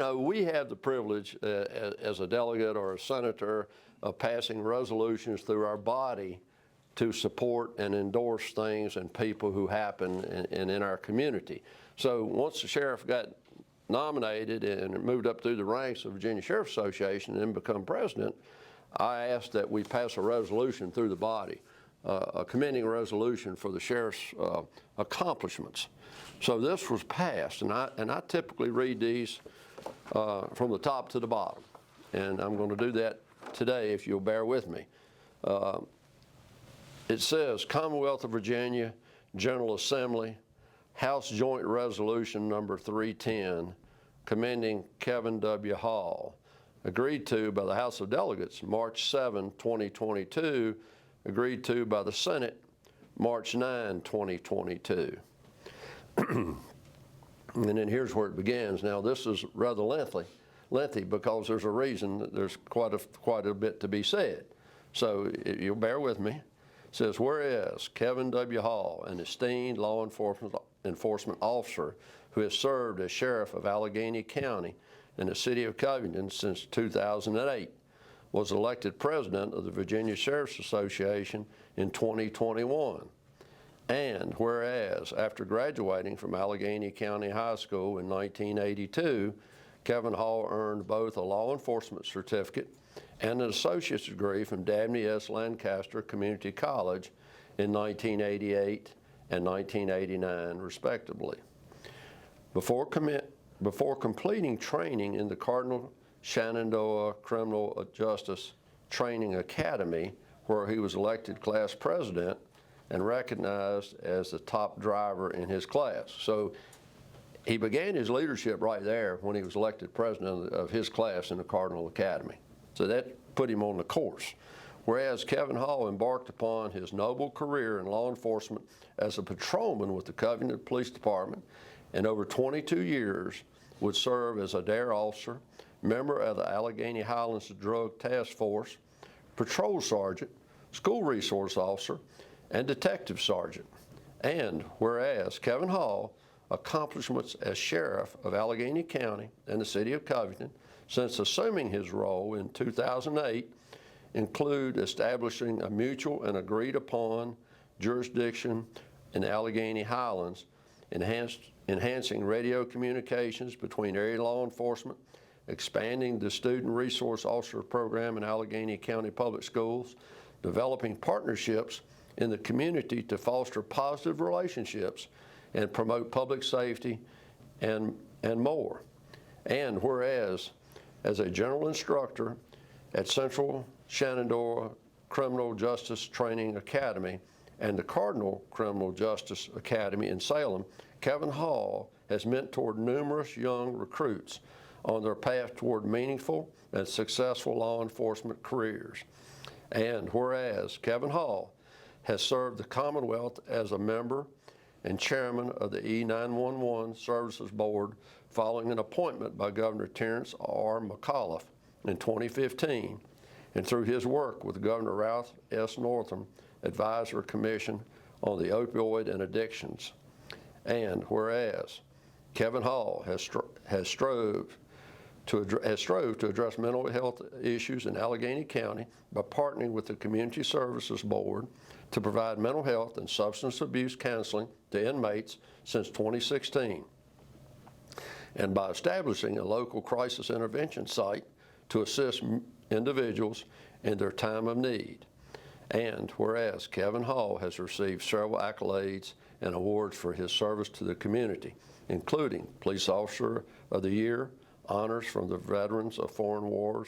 know, we have the privilege as a delegate or a senator of passing resolutions through our body to support and endorse things and people who happen in our community. So once the sheriff got nominated and moved up through the ranks of Virginia Sheriff Association and then become president, I asked that we pass a resolution through the body, a commending resolution for the sheriff's accomplishments. So this was passed, and I typically read these from the top to the bottom, and I'm going to do that today if you'll bear with me. It says, Commonwealth of Virginia General Assembly, House Joint Resolution number 310, commending Kevin W. Hall, agreed to by the House of Delegates March 7, 2022, agreed to by the Senate March 9, 2022. And then here's where it begins. Now this is rather lengthy because there's a reason that there's quite a bit to be said. So you'll bear with me. It says, whereas Kevin W. Hall, an esteemed law enforcement officer who has served as sheriff of Alleghany County in the city of Covington since 2008, was elected president of the Virginia Sheriff's Association in 2021. And whereas after graduating from Alleghany County High School in 1982, Kevin Hall earned both a law enforcement certificate and an associate's degree from Dabney S. Lancaster Community College in 1988 and 1989, respectively. Before completing training in the Cardinal Shenandoah Criminal Justice Training Academy, where he was elected class president and recognized as the top driver in his class. So he began his leadership right there when he was elected president of his class in the Cardinal Academy. So that put him on the course. Whereas Kevin Hall embarked upon his noble career in law enforcement as a patrolman with the Covington Police Department, and over 22 years would serve as a DARE officer, member of the Alleghany Highlands Drug Task Force, patrol sergeant, school resource officer, and detective sergeant. And whereas Kevin Hall accomplishments as sheriff of Alleghany County and the city of Covington since assuming his role in 2008 include establishing a mutual and agreed upon jurisdiction in the Alleghany Highlands, enhancing radio communications between area law enforcement, expanding the Student Resource Officer Program in Alleghany County Public Schools, developing partnerships in the community to foster positive relationships and promote public safety and more. And whereas, as a general instructor at Central Shenandoah Criminal Justice Training Academy and the Cardinal Criminal Justice Academy in Salem, Kevin Hall has mentored numerous young recruits on their path toward meaningful and successful law enforcement careers. And whereas Kevin Hall has served the Commonwealth as a member and chairman of the E911 Services Board following an appointment by Governor Terrence R. McAuliffe in 2015, and through his work with Governor Ralph S. Northam Advisory Commission on the Opioid and Addictions. And whereas Kevin Hall has strove to address mental health issues in Alleghany County by partnering with the Community Services Board to provide mental health and substance abuse counseling to inmates since 2016, and by establishing a local crisis intervention site to assist individuals in their time of need. And whereas Kevin Hall has received several accolades and awards for his service to the community, including Police Officer of the Year, honors from the Veterans of Foreign War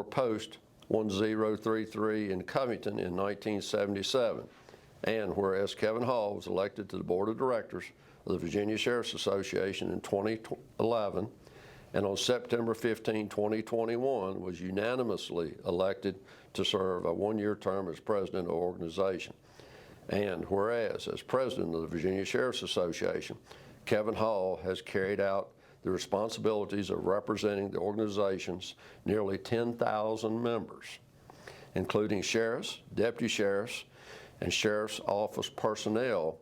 Post 1033 in Covington in 1977. And whereas Kevin Hall was elected to the Board of Directors of the Virginia Sheriff's Association in 2011, and on September 15, 2021, was unanimously elected to serve a one-year term as president of the organization. And whereas, as president of the Virginia Sheriff's Association, Kevin Hall has carried out the responsibilities of representing the organization's nearly 10,000 members, including sheriffs, deputy sheriffs, and sheriff's office personnel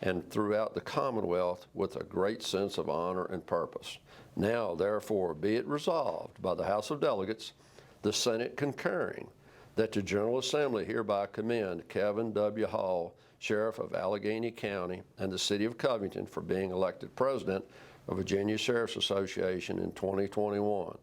and throughout the Commonwealth with a great sense of honor and purpose. Now, therefore, be it resolved by the House of Delegates, the Senate concurring, that the General Assembly hereby commend Kevin W. Hall, Sheriff of Alleghany County and the City of Covington, for being elected President of Virginia Sheriff's Association in 2021.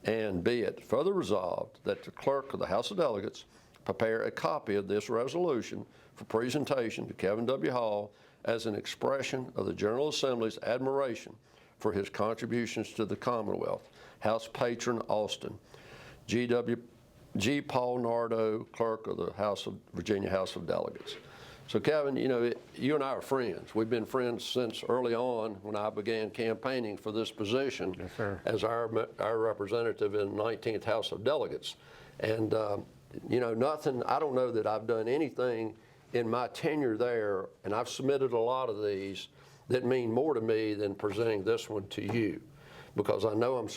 And be it further resolved that the Clerk of the House of Delegates prepare a copy of this resolution for presentation to Kevin W. Hall as an expression of the General Assembly's admiration for his contributions to the Commonwealth. House Patron Austin. G. Paul Nardo, Clerk of the Virginia House of Delegates. So Kevin, you know, you and I are friends. We've been friends since early on when I began campaigning for this position. Yes, sir. As our representative in 19th House of Delegates. And, you know, I don't know that I've done anything in my tenure there, and I've submitted a lot of these that mean more to me than presenting this one to you, because I know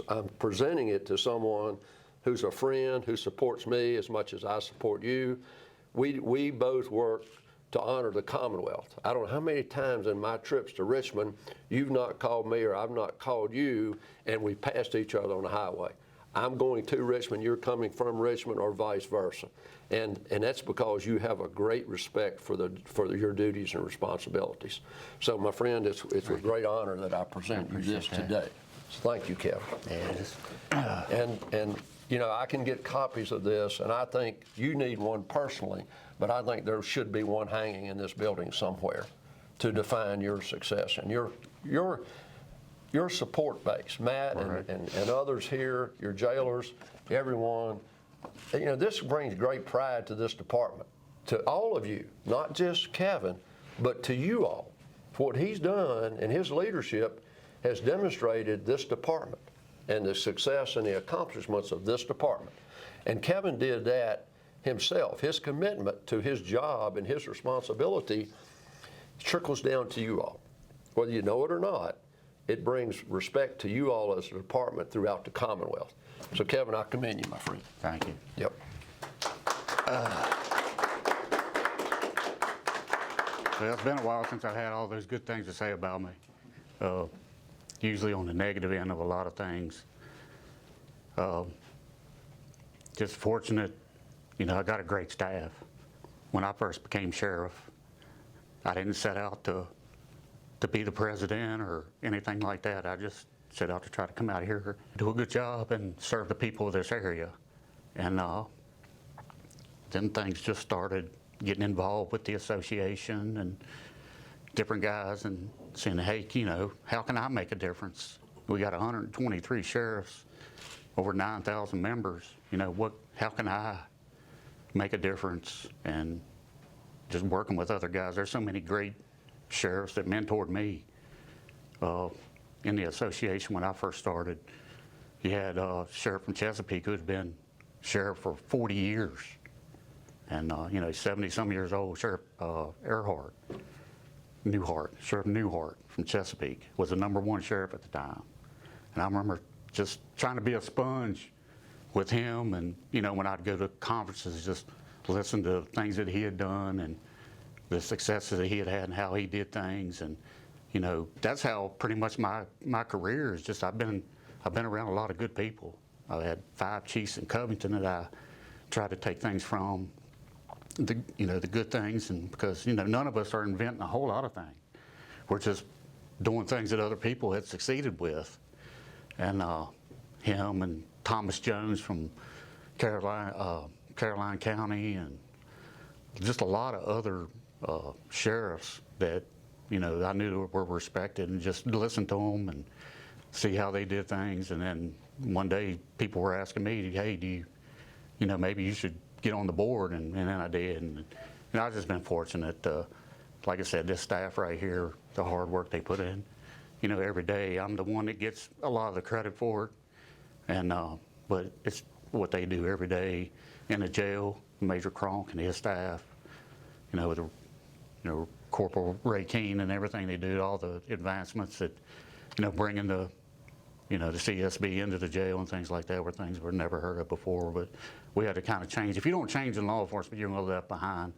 I'm presenting it to someone who's a friend, who supports me as much as I support you. We both work to honor the Commonwealth. I don't know how many times in my trips to Richmond you've not called me or I've not called you and we passed each other on the highway. I'm going to Richmond, you're coming from Richmond, or vice versa. And that's because you have a great respect for your duties and responsibilities. So my friend, it's with great honor that I present you this today. So thank you, Kevin. And you know, I can get copies of this, and I think you need one personally, but I think there should be one hanging in this building somewhere to define your success and your support base, Matt, and others here, your jailers, everyone. You know, this brings great pride to this department, to all of you, not just Kevin, but to you all. What he's done and his leadership has demonstrated this department and the success and the accomplishments of this department. And Kevin did that himself. His commitment to his job and his responsibility trickles down to you all. Whether you know it or not, it brings respect to you all as a department throughout the Commonwealth. So Kevin, I commend you, my friend. Thank you. Yep. Well, it's been a while since I've had all those good things to say about me. Usually on the negative end of a lot of things. Just fortunate, you know, I got a great staff. When I first became sheriff, I didn't set out to be the president or anything like that. I just set out to try to come out here, do a good job, and serve the people of this area. And then things just started getting involved with the association and different guys and saying, hey, you know, how can I make a difference? We got 123 sheriffs, over 9,000 members. You know, how can I make a difference? And just working with other guys. There's so many great sheriffs that mentored me in the association when I first started. You had a sheriff from Chesapeake who had been sheriff for 40 years. And, you know, 70-some years old, Sheriff Sheriff Newhart from Chesapeake was the #1 sheriff at the time. And I remember just trying to be a sponge with him, and, you know, when I'd go to conferences, just listen to things that he had done and the successes that he had and how he did things. And, you know, that's how pretty much my career is just, I've been around a lot of good people. I had 5 chiefs in Covington that I tried to take things from, the good things, and because, you know, none of us are inventing a whole lot of things. We're just doing things that other people had succeeded with. And him and Thomas Jones from Caroline County, and just a lot of other sheriffs that, you know, I knew were respected, and just listen to them and see how they did things. And then one day people were asking me, hey, you know, maybe you should get on the board, and then I did. And, you know, I've just been fortunate. Like I said, this staff right here, the hard work they put in, you know, every day. I'm the one that gets a lot of the credit for it, and but it's what they do every day in the jail. Major Cronk and his staff, you know, with Corporal Ray Keene and everything they do, all the advancements that, you know, bringing the CSB into the jail and things like that, were things were never heard of before. But we had to kind of change. If you don't change in law enforcement, you're going to be left behind.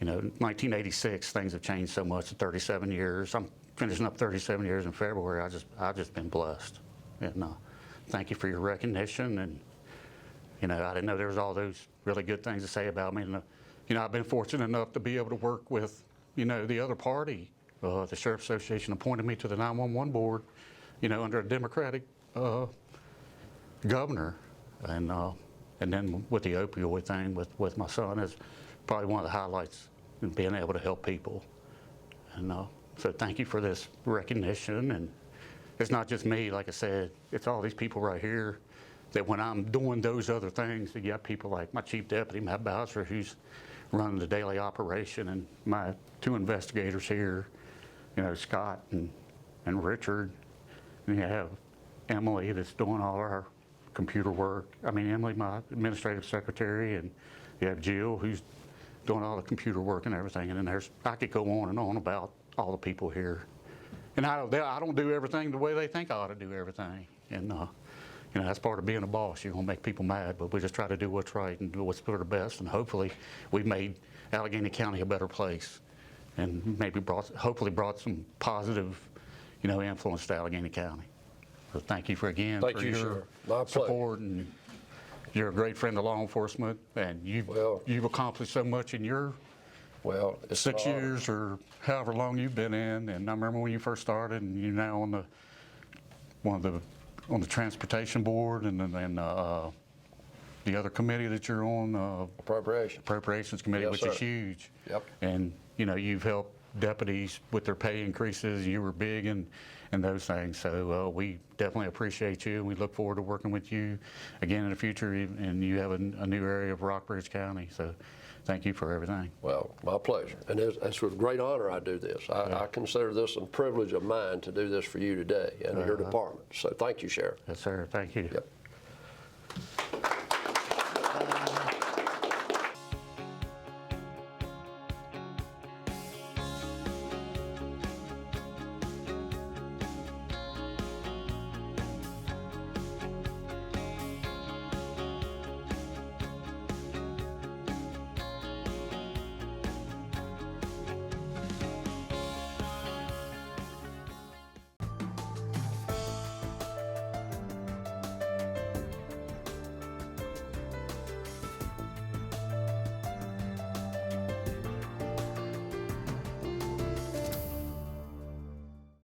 You know, 1986, things have changed so much in 37 years. I'm finishing up 37 years in February. I've just been blessed. And thank you for your recognition. And, you know, I didn't know there was all those really good things to say about me. And, you know, I've been fortunate enough to be able to work with, you know, the other party. The Sheriff Association appointed me to the 911 board, you know, under a Democratic governor. And then with the opioid thing with my son is probably one of the highlights in being able to help people. And so thank you for this recognition. And it's not just me, like I said, it's all these people right here that when I'm doing those other things, you got people like my chief deputy, Matt Bowser, who's running the daily operation, and my 2 investigators here, you know, Scott and Richard. And you have Emily that's doing all our computer work. I mean, Emily, my administrative secretary, and you have Jill, who's doing all the computer work and everything. And then I could go on and on about all the people here. And I don't do everything the way they think I ought to do everything. And, you know, that's part of being a boss. You're going to make people mad, but we just try to do what's right and do what's for the best. And hopefully we've made Alleghany County a better place, and maybe hopefully brought some positive, you know, influence to Alleghany County. So thank you for your support. And you're a great friend of law enforcement, and you've accomplished so much in your 6 years or however long you've been in. And I remember when you first started, and you're now on the transportation board, and then the other committee that you're on, appropriations committee, Yes, which sir. is huge. Yep. And you know, you've helped deputies with their pay increases. You were big in those things. So we definitely appreciate you, and we look forward to working with you again in the future. And you have a new area of Rockbridge County. So thank you for everything. Well, my pleasure. And it's with great honor I do this. I consider this a privilege of mine to do this for you today and your department. So thank you, Sheriff. Yes, sir. Thank you. Yep.